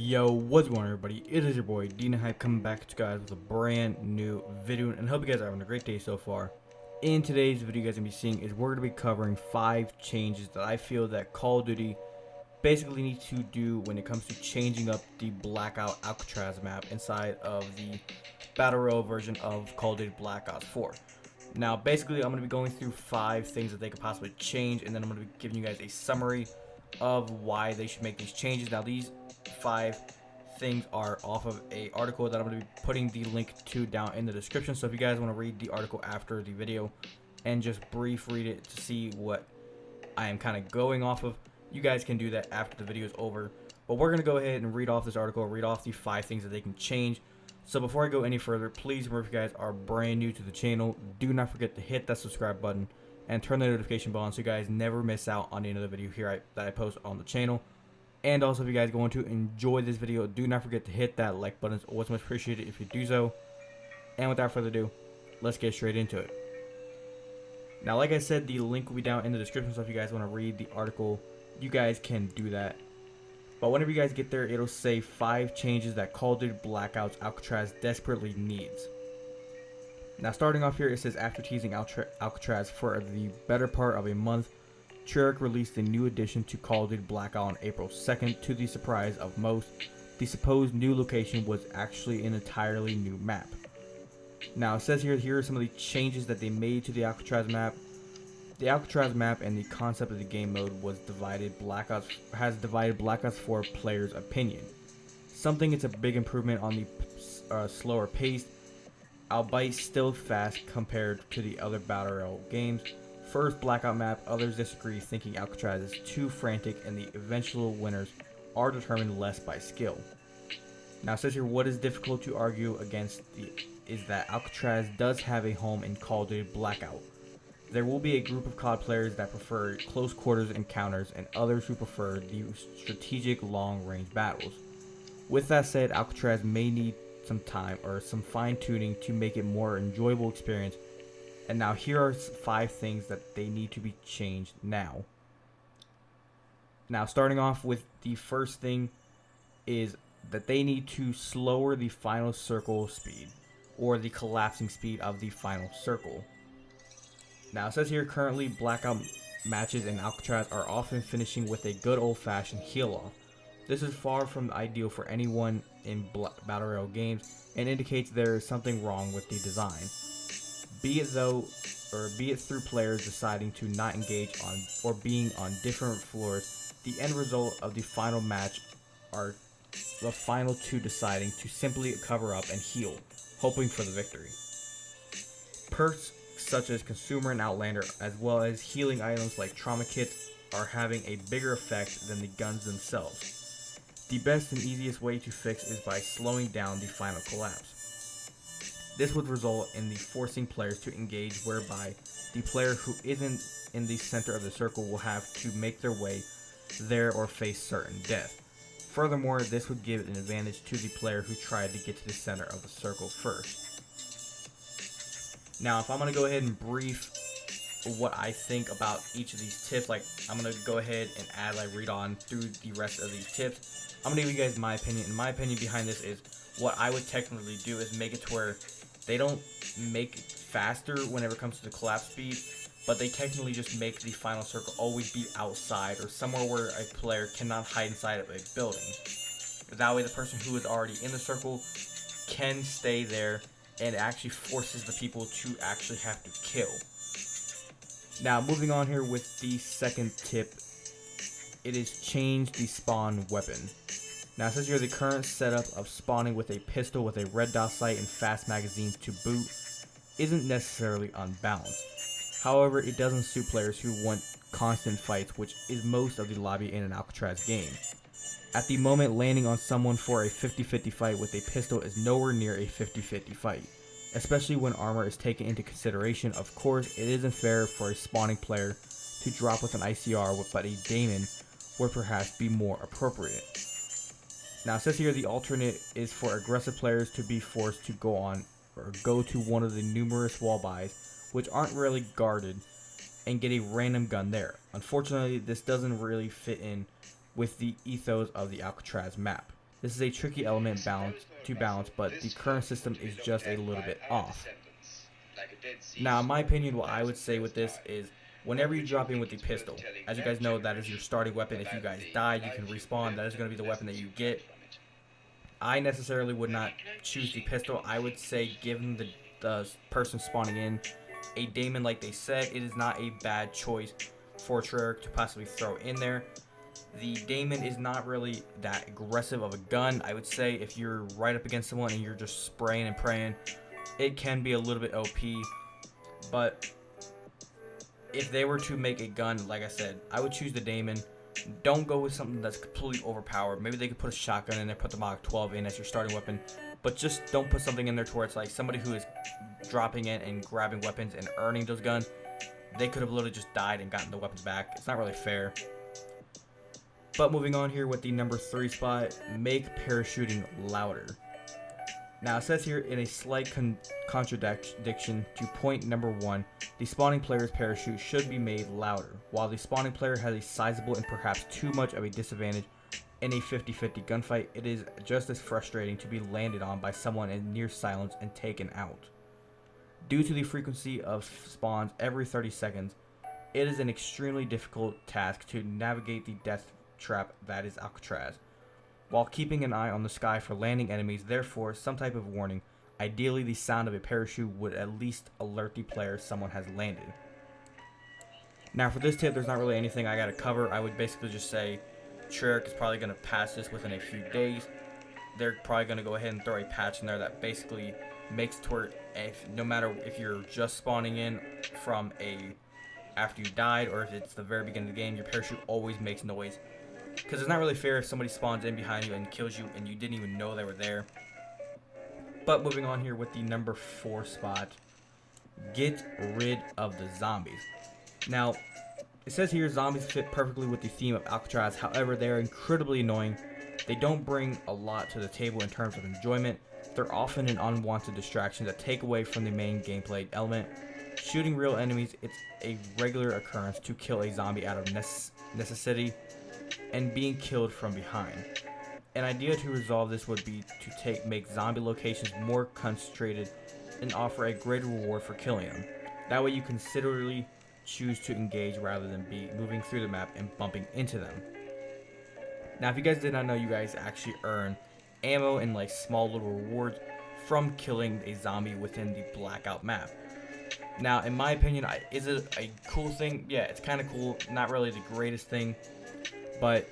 Yo, what's going on, everybody? It is your boy Dina Hype coming back to you guys with a brand new video, and I hope you guys are having a great day so far. In today's video, you guys are going to be seeing is we're going to be covering 5 changes that I feel that Call of Duty basically needs to do when it comes to changing up the Blackout Alcatraz map inside of the Battle Royale version of Call of Duty Black Ops 4. Now, basically, I'm going to be going through 5 things that they could possibly change, and then I'm going to be giving you guys a summary of why they should make these changes. Now, these 5 things are off of a article that I'm going to be putting the link to down in the description. So if you guys want to read the article after the video and just brief read it to see what I am kind of going off of, you guys can do that after the video is over. But we're going to go ahead and read off this article, read off the 5 things that they can change. So before I go any further, please remember, if you guys are brand new to the channel, do not forget to hit that subscribe button and turn the notification bell on so you guys never miss out on another video here that I post on the channel. And also, if you guys are going to enjoy this video, do not forget to hit that like button. It's always much appreciated if you do so. And without further ado, let's get straight into it. Now, like I said, the link will be down in the description, so if you guys want to read the article, you guys can do that. But whenever you guys get there, it'll say 5 changes that Call of Duty Blackout's Alcatraz desperately needs. Now, starting off here, it says, after teasing Alcatraz for the better part of a month, Treyarch released a new addition to Call of Duty Blackout on April 2nd. To the surprise of most, the supposed new location was actually an entirely new map. Now, it says here are some of the changes that they made to the Alcatraz map. The Alcatraz map and the concept of the game mode has divided Black Ops 4 players' opinion. Something it's a big improvement on the slower pace, albeit still fast compared to the other Battle Royale games. First Blackout map, others disagree, thinking Alcatraz is too frantic and the eventual winners are determined less by skill. Now, it says here, what is difficult to argue against is that Alcatraz does have a home in Call of Duty Blackout. There will be a group of COD players that prefer close quarters encounters and others who prefer the strategic long range battles. With that said, Alcatraz may need some time or some fine tuning to make it a more enjoyable experience. And now here are 5 things that they need to be changed now. Now, starting off with the first thing is that they need to slower the final circle speed, or the collapsing speed of the final circle. Now, it says here, currently Blackout matches in Alcatraz are often finishing with a good old-fashioned heal-off. This is far from ideal for anyone in Battle Royale games and indicates there is something wrong with the design. Be it through players deciding to not engage on or being on different floors, the end result of the final match are the final 2 deciding to simply cover up and heal, hoping for the victory. Perks such as Consumer and Outlander, as well as healing items like trauma kits, are having a bigger effect than the guns themselves. The best and easiest way to fix is by slowing down the final collapse. This would result in the forcing players to engage, whereby the player who isn't in the center of the circle will have to make their way there or face certain death. Furthermore, this would give an advantage to the player who tried to get to the center of the circle first. Now, if I'm going to go ahead and brief what I think about each of these tips, like I'm going to go ahead and as I read on through the rest of these tips, I'm going to give you guys my opinion. And my opinion behind this is what I would technically do is make it to where they don't make it faster whenever it comes to the collapse speed, but they technically just make the final circle always be outside or somewhere where a player cannot hide inside of a building. That way the person who is already in the circle can stay there, and it actually forces the people to actually have to kill. Now, moving on here with the second tip, it is change the spawn weapon. Now, it says here the current setup of spawning with a pistol with a red dot sight and fast magazines to boot isn't necessarily unbalanced. However, it doesn't suit players who want constant fights, which is most of the lobby in an Alcatraz game. At the moment, landing on someone for a 50-50 fight with a pistol is nowhere near a 50-50 fight, especially when armor is taken into consideration. Of course, it isn't fair for a spawning player to drop with an ICR, but a Daemon would perhaps be more appropriate. Now, it says here the alternate is for aggressive players to be forced to go to one of the numerous wall buys, which aren't really guarded, and get a random gun there. Unfortunately, this doesn't really fit in with the ethos of the Alcatraz map. This is a tricky element to balance, but the current system is just a little bit off. Now, in my opinion, what I would say with this is whenever you drop in with the pistol, as you guys know, that is your starting weapon. If you guys die, you can respawn. That is going to be the weapon that you get. I necessarily would not choose the pistol. I would say, given the person spawning in a daemon, like they said, it is not a bad choice for Treyarch to possibly throw in there. The daemon is not really that aggressive of a gun. I would say if you're right up against someone and you're just spraying and praying, it can be a little bit OP. But if they were to make a gun, like I said, I would choose the daemon. Don't go with something that's completely overpowered. Maybe they could put a shotgun in there, put the Mach 12 in as your starting weapon, but just don't put something in there to where it's like somebody who is dropping in and grabbing weapons and earning those guns, they could have literally just died and gotten the weapons back. It's not really fair. But moving on here with the number 3 spot, make parachuting louder. Now it says here in a slight contradiction to point number 1, the spawning player's parachute should be made louder. While the spawning player has a sizable and perhaps too much of a disadvantage in a 50-50 gunfight, it is just as frustrating to be landed on by someone in near silence and taken out. Due to the frequency of spawns every 30 seconds, it is an extremely difficult task to navigate the death trap that is Alcatraz, while keeping an eye on the sky for landing enemies. Therefore, some type of warning, ideally the sound of a parachute, would at least alert the player someone has landed. Now for this tip, there's not really anything I gotta cover. I would basically just say Treyarch is probably gonna patch this within a few days. They're probably gonna go ahead and throw a patch in there that basically makes it to where no matter if you're just spawning in from after you died or if it's the very beginning of the game, your parachute always makes noise. Because it's not really fair if somebody spawns in behind you and kills you and you didn't even know they were there. But moving on here with the number 4 spot, get rid of the zombies. Now, it says here zombies fit perfectly with the theme of Alcatraz. However, they are incredibly annoying. They don't bring a lot to the table in terms of enjoyment. They're often an unwanted distraction that take away from the main gameplay element. Shooting real enemies, it's a regular occurrence to kill a zombie out of necessity and being killed from behind. An idea to resolve this would be to make zombie locations more concentrated and offer a greater reward for killing them. That way you considerably choose to engage rather than be moving through the map and bumping into them. Now if you guys did not know, you guys actually earn ammo and like small little rewards from killing a zombie within the Blackout map. Now in my opinion, is it a cool thing? Yeah, it's kind of cool. Not really the greatest thing, but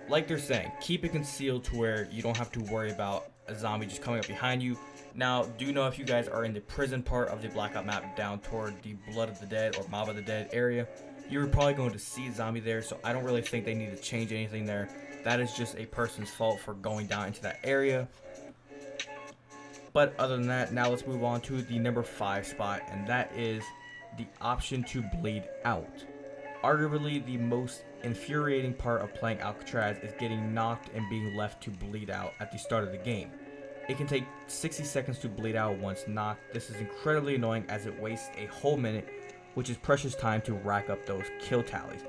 like they're saying, keep it concealed to where you don't have to worry about a zombie just coming up behind you. Now, do know if you guys are in the prison part of the Blackout map down toward the Blood of the Dead or Mob of the Dead area, you're probably going to see a zombie there, so I don't really think they need to change anything there. That is just a person's fault for going down into that area. But other than that, now let's move on to the number 5 spot, and that is the option to bleed out. Arguably the most infuriating part of playing Alcatraz is getting knocked and being left to bleed out at the start of the game. It can take 60 seconds to bleed out once knocked. This is incredibly annoying as it wastes a whole minute, which is precious time to rack up those kill tallies.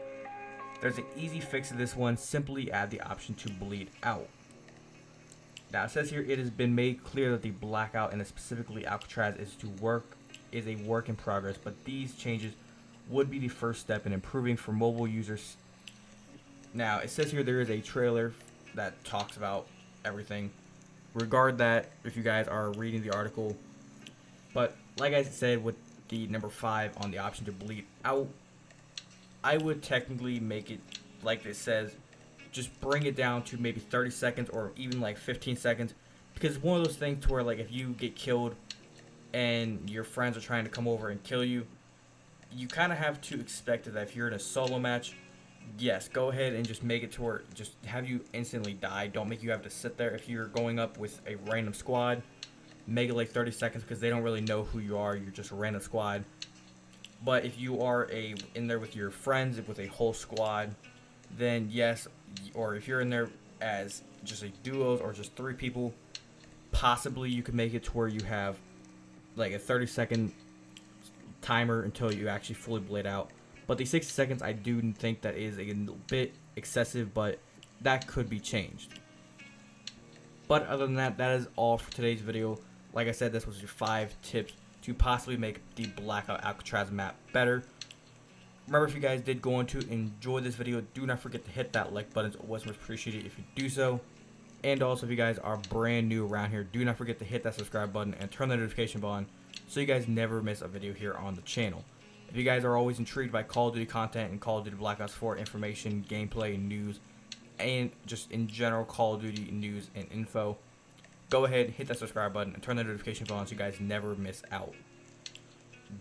There's an easy fix to this one, simply add the option to bleed out. Now it says here it has been made clear that the Blackout and specifically Alcatraz is a work in progress, but these changes would be the first step in improving for mobile users. Now it says here there is a trailer that talks about everything. Regard that if you guys are reading the article. But like I said with the number 5 on the option to bleed out, I would technically make it like it says, just bring it down to maybe 30 seconds or even like 15 seconds, because it's one of those things to where like if you get killed and your friends are trying to come over and kill you, you kind of have to expect that if you're in a solo match, yes, go ahead and just make it to where just have you instantly die. Don't make you have to sit there. If you're going up with a random squad, make it like 30 seconds because they don't really know who you are. You're just a random squad. But if you are in there with your friends, with a whole squad, then yes. Or if you're in there as just a duos or just 3 people, possibly you could make it to where you have like a 30-second timer until you actually fully bleed out. But the 60 seconds, I do think that is a bit excessive, but that could be changed. But other than that, that is all for today's video. Like I said, this was your 5 tips to possibly make the Blackout Alcatraz map better. Remember, if you guys did go on to enjoy this video, do not forget to hit that like button. It's always much appreciated if you do so. And also, if you guys are brand new around here, do not forget to hit that subscribe button and turn the notification bell on so you guys never miss a video here on the channel. If you guys are always intrigued by Call of Duty content and Call of Duty Black Ops 4 information, gameplay, news, and just in general Call of Duty news and info, go ahead, hit that subscribe button, and turn the notification bell on so you guys never miss out.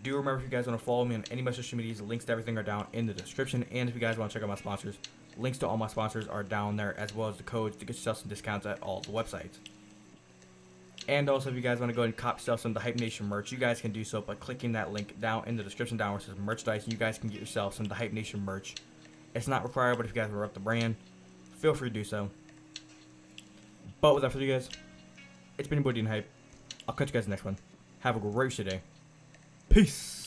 Do remember, if you guys want to follow me on any of my social medias, links to everything are down in the description. And if you guys want to check out my sponsors, links to all my sponsors are down there, as well as the codes to get yourself some discounts at all the websites. And also, if you guys want to go ahead and cop yourself some of the Hype Nation merch, you guys can do so by clicking that link down in the description down where it says merchandise, and you guys can get yourself some of the Hype Nation merch. It's not required, but if you guys want to rep the brand, feel free to do so. But without further ado, guys, it's been your boy Dean Hype. I'll catch you guys in the next one. Have a great day. Peace.